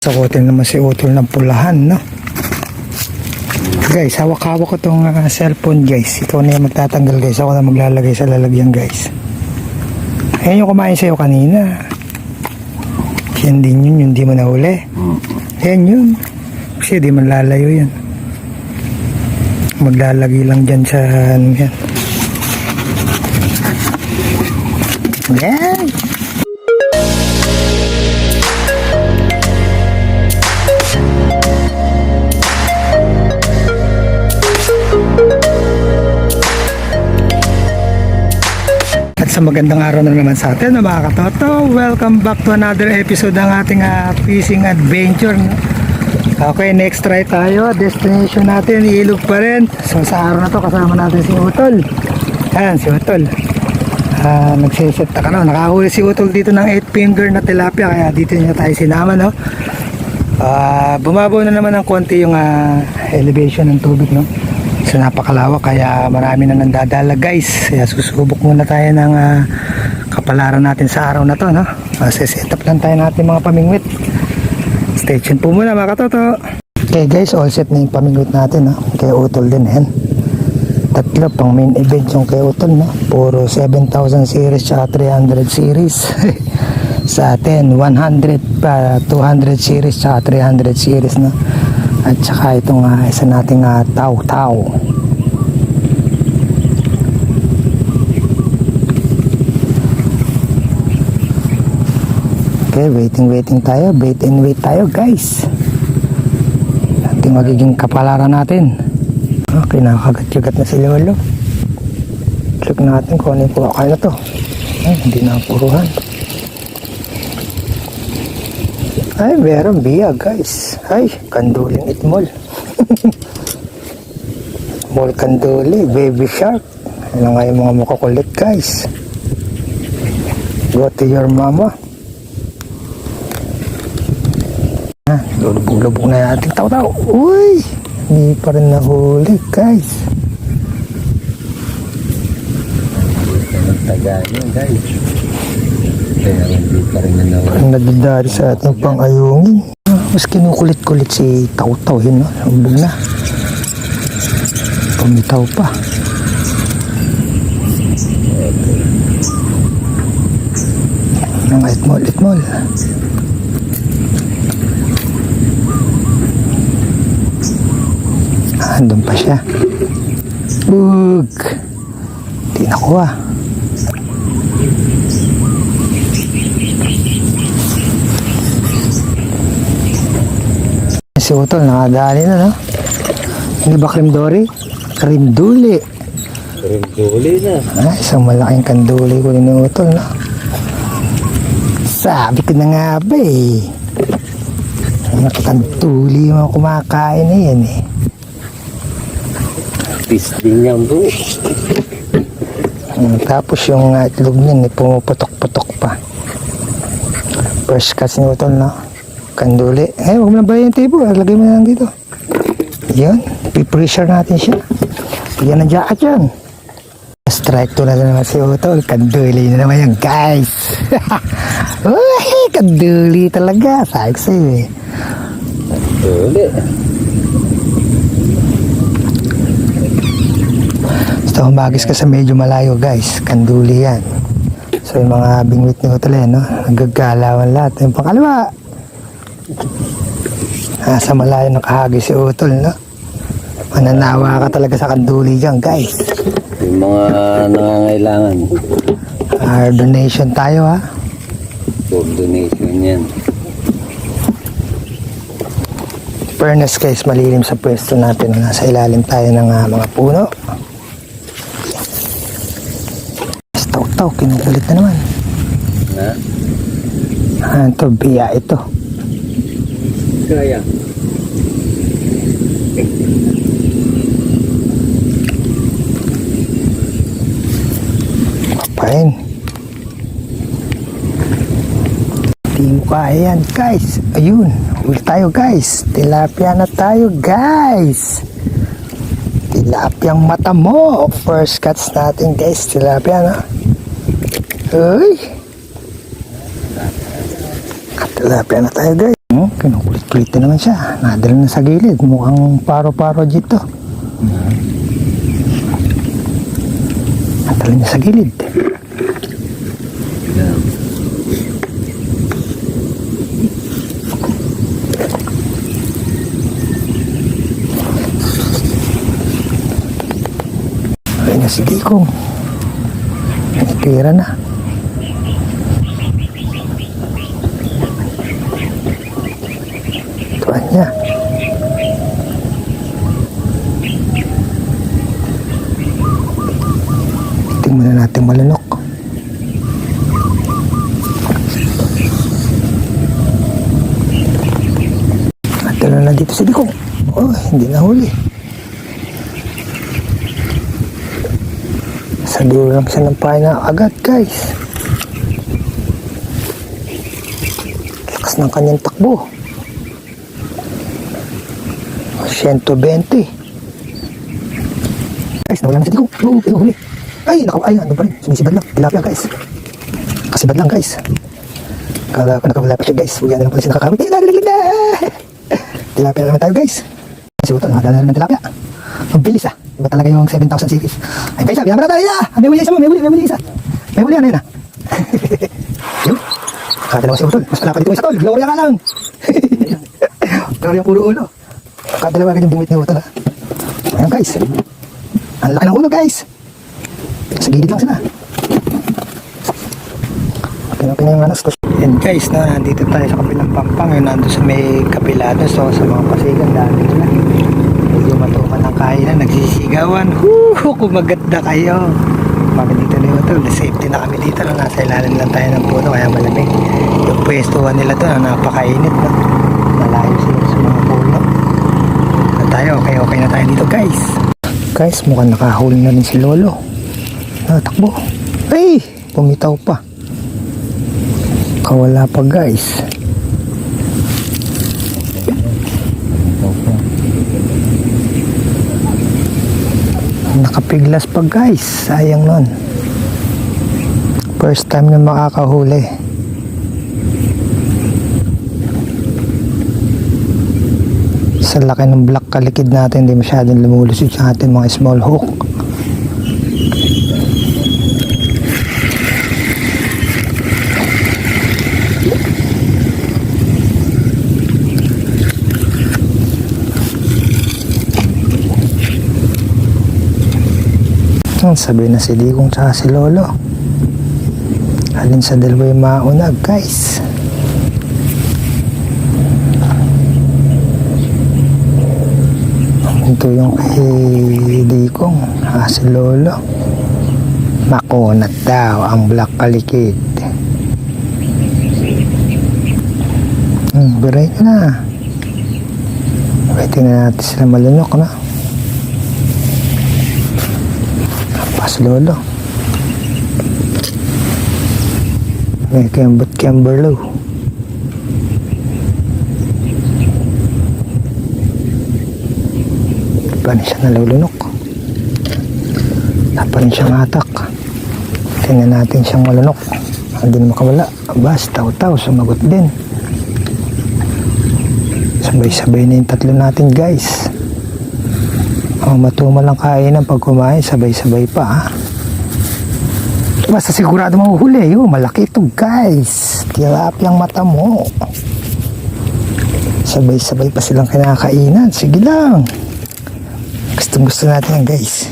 Sakutin naman si Utol ng pulahan, no? Guys, hawak-hawak ko tong cellphone, guys. Ikaw na yung magtatanggal, guys. Ako na maglalagay sa lalagyan, guys. Ayan yung kumain sa'yo kanina. Yan din yun, yung di mo nahuli. Ayan yun. Kasi di man lalayo yan. Maglalagay lang dyan sa ano yan. Ayan. Sa magandang araw na naman sa atin mga katoto. Welcome back to another episode ng ating fishing adventure, no? Okay, next try tayo. Destination natin Ilog pa rin. So sa araw na to kasama natin si Utol. Ayan si Utol, nagsiset ka na. Nakahuli si Utol dito ng 8 finger na tilapia, kaya dito niya tayo sinama, no? Bumabaw na naman ng konti yung elevation ng tubig, no? So napakalawak, kaya marami na nandadala, guys. Kaya susubok muna tayo ng kapalaran natin sa araw na to, no? Set up lang tayo natin mga pamingwit. Stay tuned po muna mga katoto. Okay guys, all set na yung pamingwit natin, no? Kay Utol din, hen. Tatlo pang main event yung kay Utol, no? Puro 7,000 series tsaka 300 series. Sa atin 100 pa 200 series tsaka 300 series, no? At saka itong isa nating tau-tau. Okay, waiting tayo. Bait and wait tayo, guys. Ating magiging kapalaran natin. Okay, nakakagat-yagat na si Lolo. Check natin kung ano yung kuha kaya to. Ay, hindi na puruhan. Ay, meron biya, guys. Ay, kanduling itmol. Mol kanduli, baby shark. Ano nga yung mga makukulit, guys. Go to your mama. Lubog-lubog na natin tao-tao. Uy, hindi pa rin nahuli, guys. Tagaan, guys. Kaya hindi pa rin nanawa. Ang nadadari sa ating pang-ayungin. Mas kinukulit-kulit si Taw-Taw, yun, no? Lubog na. Pumitaw pa. Ang itmol. Andun pa siya. Bug! Di nakuha. Si Utol nakadali na, no? Hindi ba krimdori? Krimduli. Krimduli na. Isang malaking kanduli ko ni Utol, no? Sabi ko na nga ba eh. Nakakanduli yung mga kumakain na yan eh. Pisting niya, bro. Tapos yung itlog niyan eh, pumuputok-putok pa. First catch ni Utol, no? Kanduli. Huwag mo na ba yung table? Lagay mo na lang dito. Yun. Pipressure natin siya. Yan ang jacket yan. Strike to na naman si Utol. Kanduli na naman yan, guys. Uy, kanduli talaga. Sabi ko sa'yo eh. Kanduli. Basta humagis ka sa medyo malayo, guys. Kanduli yan. So yung mga bingwit ni Utol, no? Nagagalawan lahat. Yung pangalawa. Sa malayo nakahagis si Utol, no? Mananawa ka talaga sa kanduli dyan, guys. Yung mga nangangailangan. Donation tayo, ha? For donation yan. Fairness, guys, malilim sa pwesto natin. Nasa ilalim tayo ng mga puno. Taw-taw, kinukulit na naman. Na? Ito, biya ito. Kaya. Papain. Hindi mo kaya yan, guys. Ayun, huli tayo, guys. Tilapia na tayo, guys. Tilapiyang mata mo. First catch natin, guys. Tilapia na. Uy. Tilapia na tayo, guys. kinukulit-kulit na naman siya. Nadala na sa gilid. Mukhang paro-paro dito. Nadala niya sa gilid. Yan. Ay na si Dikong. Tira na. Tuan niya. Tingnan na natin malunok. At na dito si Dikong. Oh, hindi na huli. Sa dulo lang siya ng paina agad, guys. Lakas ng kanyang takbo. 120. Guys, nawala na si Dikong. Oh, huli. Ay, ano pa rin. Sumisibad lang. Tilapia, guys. Kasibad lang, guys. Kala ko nakawala pa siya, guys. Huwag na lang pala siya nakakawit. Nalilig na! Tilapia naman tayo, guys. Kasi ito, nakadala naman tilapia. Ang bilis, ah. Iba talaga yung 7,000 series. Ay, guys, sabi naman na tayo na! May huli isa mo, may huli isa. May huli, ano yun, ah. Yun. Kadalawa si Utol. Mas malaka dito isa, Tol. Gloria ka lang. Gloria puro ulo. Kadalawa ka yung bumit ni Utol, ah. Ayan, guys. Ang laki ng ulo, guys. Sa gilid lang sila. Okay na yung anas ko. And guys, nandito tayo sa kapilang pampang. Yun, nandun sa may kapilado. So, sa mga pasigan, dami nila. Medyo matuman ang kainan, nagsisigawan. Kumagat na kayo. Bakit dito na yun ito? Safety na kami dito. No? Nasa ilalim lang tayo ng puno, kaya malamig. Yung pwestuhan nila ito, napakainit. No? Malayo sila sa mga puno. Na tayo, okay na tayo dito, guys. Guys, mukhang nakahuli na rin si Lolo. Takbo. Ay! Pumitaw pa. Kawala pa, guys. Nakapiglas pa, guys. Sayang nun. First time na makakahuli. Sa laki ng black kalikid natin, hindi masyadong lumulusot sa ating mga small hook. Sabi na si Dikong tsaka si Lolo. Alin sa dalawa yung mauna, guys? Ito yung kay Dikong, si Lolo. Makunat daw ang black kalikid. Break na. Pwede na natin sila malunok, no? Pas Lolo. May kembot Kimberlo. Pa rin siya nalulunok. Pa rin siyang hatak. Tingnan natin siyang malunok. Hindi na makawala. Bas, taw-taw, sumagot din. Sabay-sabay na yung tatlo natin, guys. Matumal lang kainan pag kumain, sabay-sabay pa, ha? Basta sigurado mahuhuli. Malaki ito, guys. Tilapia ang mata mo. Sabay-sabay pa silang kinakainan. Sige lang. Gusto natin yan, guys.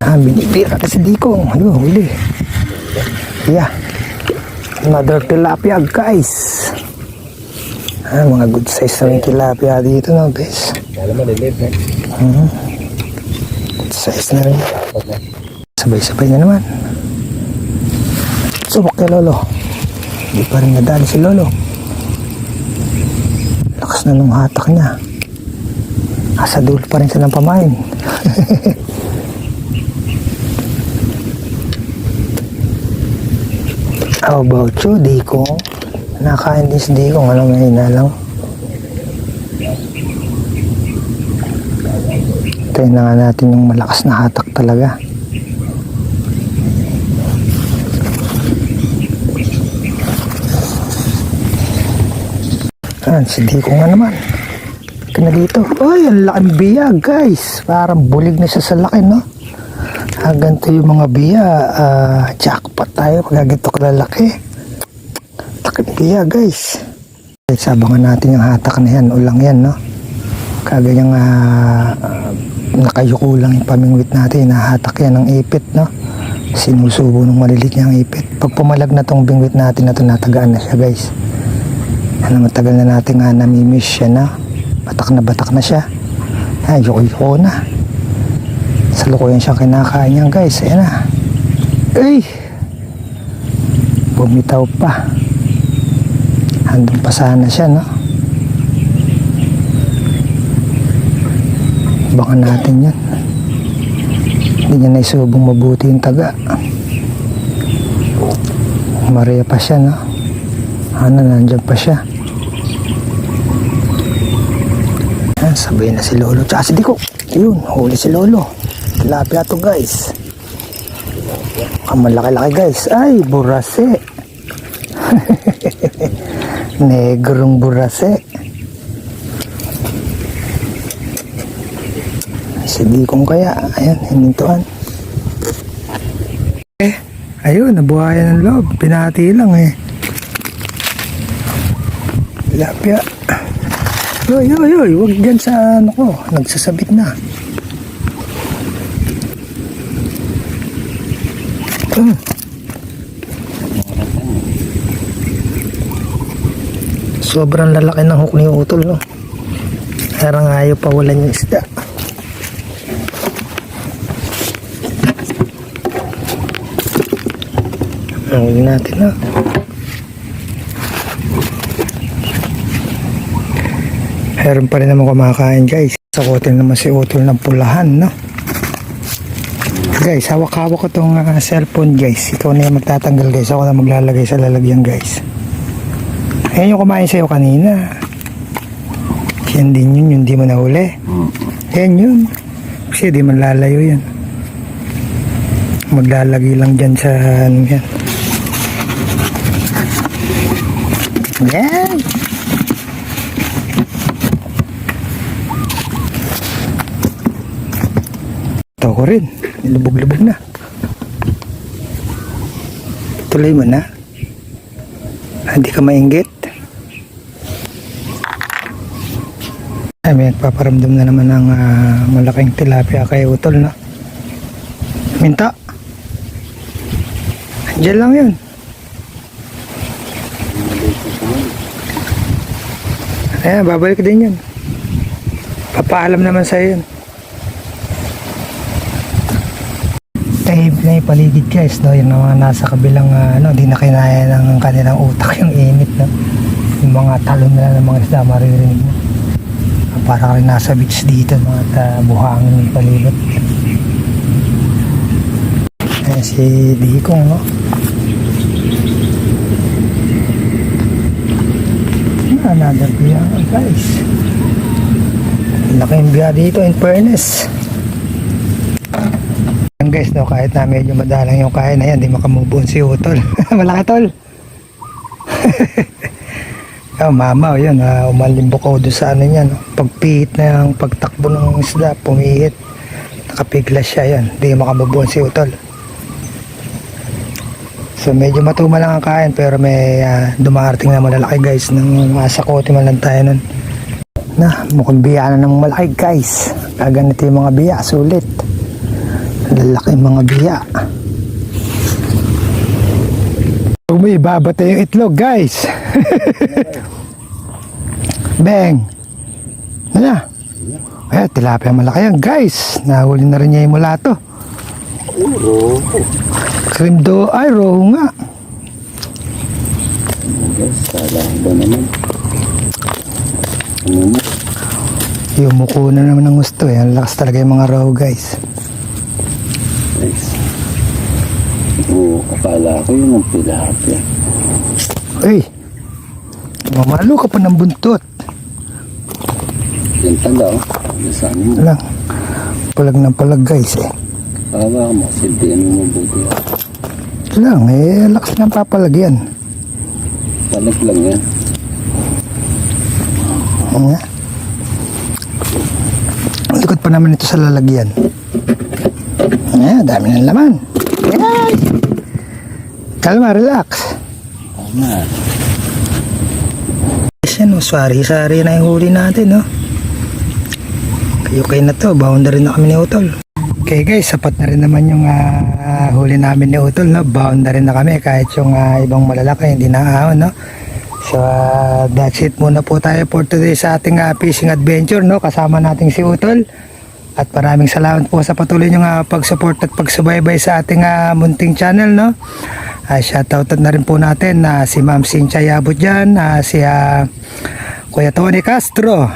Binibira kasi Dikong. Huli. Yeah. Another tilapia, guys. Mga good size na yung tilapia dito, no, guys. Kala mo, lilit, eh. Good size na rin. Sabay-sabay na naman. Subok kay Lolo. Hindi pa rin nadali si Lolo. Lakas na nung hatak niya. Asa dulo pa rin silang pamain. How about you, Dikong? Nakain din si Dikong. Alam mo, hina lang. Tayo na nga natin yung malakas na hatak talaga. Si Diko nga naman. Ka na dito. Ay, ang laking biya, guys. Parang bulig na siya sa laki, no? Ganito yung mga biya. Jackpot tayo pag ganito kalalaki. Laking biya, guys. Guys, abangan natin yung hatak na yan. Ulang yan, no? Kaganyang nakayuko lang yung pamingwit natin. Nahatak yan ng ipit, no? Sinusubo ng malilit niyang ipit. Pag pumalag na tong bingwit natin na ito, natagaan na siya, guys. Matagal na natin nga namimiss siya na. Batak na siya. Yuko na. Sa lukuyan siya kinakain niyan, guys. Ayan na. Ay! Bumitaw pa. Andun pa sana siya, no? Baka natin yan. Hindi niya naisubong mabuti yung taga. Maria pa siya, no? Nandyan pa siya. Sabihin na si Lolo. Tsaka si Diko. Yun, huli si Lolo. Tilapia to, guys. Malaki-laki, guys. Ay, burase. Negrong burase. Si Dikong kaya. Ayan, hinintuan. Ayun, nabuhayan ng loob. Pinati lang eh. Tilapia. Yoy, huwag dyan sa ano ko. Nagsasabit na. Sobrang lalaki ng hook ni Utol, no? Parang ayaw pawalan yung isda. Huwag natin, no? Meron pa rin naman kumakain, guys. Sakutin naman si Utol ng pulahan, no? Guys, hawak-hawak ko tong cellphone, guys. Ikaw na yung magtatanggal, guys. Ako na maglalagay sa lalagyan, guys. Ayan yung kumain sa'yo kanina. Yan din yun, yung di mo nahuli. Yan yun. Kasi di man lalayo yan. Maglalagay lang dyan sa ano yan. Yan. Ito ko rin. Nilubog-lubog na. Tuloy mo na. Hindi ka mainggit. Ay, may nagpaparamdam na naman ng malaking tilapia kay Utol, no? Minta. Diyan lang yun. Ayan, babalik din yun. Papaalam naman sa'yo yun. Tahib na yung paligid, guys, no? Yung mga nasa kabilang di na kinaya ng kanilang utak yung init, no? Yung mga talon nila ng mga isda maririnig mo. Para rin nasa beach dito, mga buhangin yung palibot. Ayan si Dikong, no? Another biya, guys. Laking biya dito, in fairness. Guys, no, kahit na medyo madalang yung kain na yan, di makamove on si Utol. Malaki, Tol. Mama, yun, umalimbok ako doon sa ano yan, no? Pagpihit na yung pagtakbo ng isda, pumihit, nakapiglas siya, yan, di makamove on si Utol. So medyo matuma lang ang kain, pero may dumarating na malalaki, guys, nang masakote man lang tayo nun. Mukhang biya na namang malaki, guys. Kaganito yung mga biya, sulit. Lalaki mga biya. Huwag mo ibabata yung itlog, guys. Beng. Ano? Ay, tilapia malaki yan, guys. Nahuli na rin niya yung mulato. Cream do, ay, roho nga. Guys, kala ba naman? Yung muko na naman ng gusto, eh. Ang lakas talaga yung mga roho, guys. Guys. Oo, akala ko yun ang tilapia. Ay, mamalo ka pa ng buntot. Yan tala, oh. Nasaan mo? Lang, palag ng palag, guys, eh. Kala mo, silbihan mo mabuti. Lang, lakas ng papalag yan. Palag lang yan. Ayan nga. Ang likod pa naman ito sa lalagyan. Ayan, dami ng laman. Ayan. Kalma, relax. Tama. Yan, sari-sari na yung huli natin, no? Kayo na to, boundary na kami ni Utol. Okay guys, sapat na rin naman yung huli namin ni Utol, no? Boundary na kami kahit yung ibang malalaki, hindi na ahon, no? So, that's it muna po tayo for today sa ating fishing adventure, no? Kasama natin si Utol. At maraming salamat po sa patuloy niyong pag-support at pagsubaybay sa ating munting channel, no? Shoutout na rin po natin si Ma'am Cynthia Yabut dyan, si Kuya Tony Castro,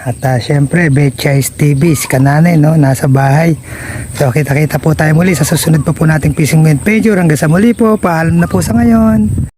at syempre Betchais TV, si Kananay, no? Nasa bahay. So kita-kita po tayo muli sa susunod pa po nating fishing adventure. Hanggang sa muli po, paalam na po sa ngayon.